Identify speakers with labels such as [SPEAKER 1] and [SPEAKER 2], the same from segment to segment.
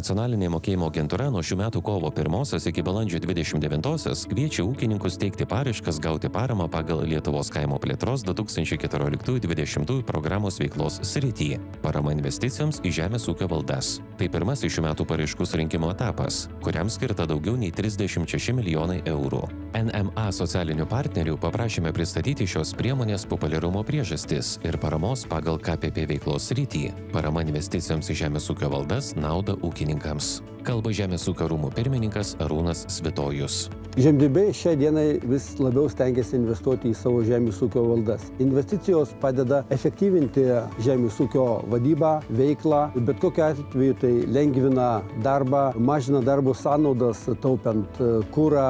[SPEAKER 1] Nacionalinė mokėjimo agentūra nuo šių metų kovo 1 iki balandžio 29 kviečia ūkininkus teikti paraiškas gauti paramą pagal Lietuvos kaimo plėtros 2014-2020 programos veiklos sritį – parama investicijoms į žemės ūkio valdas. Tai pirmasis šių metų paraiškų surinkimo etapas, kuriam skirta daugiau nei 36 milijonai eurų. NMA socialinių partnerių paprašėme pristatyti šios priemonės populiarumo priežastis ir paramos pagal KPP veiklos sritį – parama investicijoms į žemės ūkio valdas naudą ūkininkams. Kalba Žemės ūkio rūmų pirmininkas Arūnas Svitojus.
[SPEAKER 2] Žemdirbiai šiai dienai vis labiau stengiasi investuoti į savo žemės ūkio valdas. Investicijos padeda efektyvinti žemės ūkio vadybą, veiklą. Bet kokiu atveju tai lengvina darbą, mažina darbo sąnaudas, taupiant kurą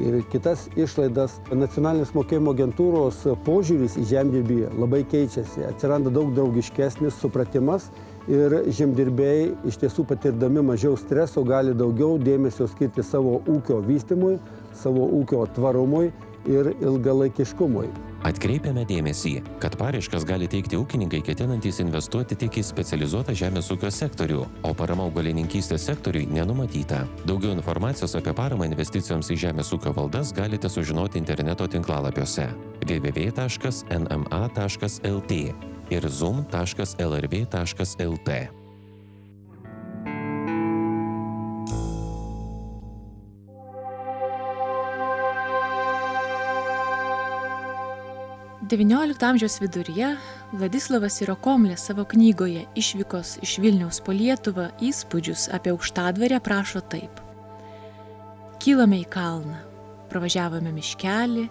[SPEAKER 2] ir kitas išlaidas. Nacionalinės mokėjimo agentūros požiūris į žemdirbį labai keičiasi. Atsiranda daug draugiškesnis supratimas ir žemdirbiai iš tiesų patirdami mažiau streso gali daugiau dėmesio skirti savo ūkio vystymui, savo ūkio tvarumui ir ilgalaikiškumui.
[SPEAKER 1] Atkreipiame dėmesį, kad paraiškas gali teikti ūkininkai ketinantys investuoti tik į specializuotą žemės ūkio sektorių, o parama augalininkystės sektoriui nenumatyta. Daugiau informacijos apie paramą investicijoms į žemės ūkio valdas galite sužinoti interneto tinklalapiuose www.nma.lt ir zoom.lrv.lt.
[SPEAKER 3] XIX amžiaus viduryje Vladislavas Sirokomlė savo knygoje Išvykos iš Vilniaus po Lietuvą įspūdžius apie Aukštadvarę prašo taip. Kylame į kalną, pravažiavome miškelį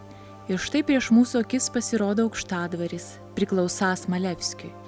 [SPEAKER 3] ir štai prieš mūsų akis pasirodo Aukštadvaris, priklausąs Malevskiui.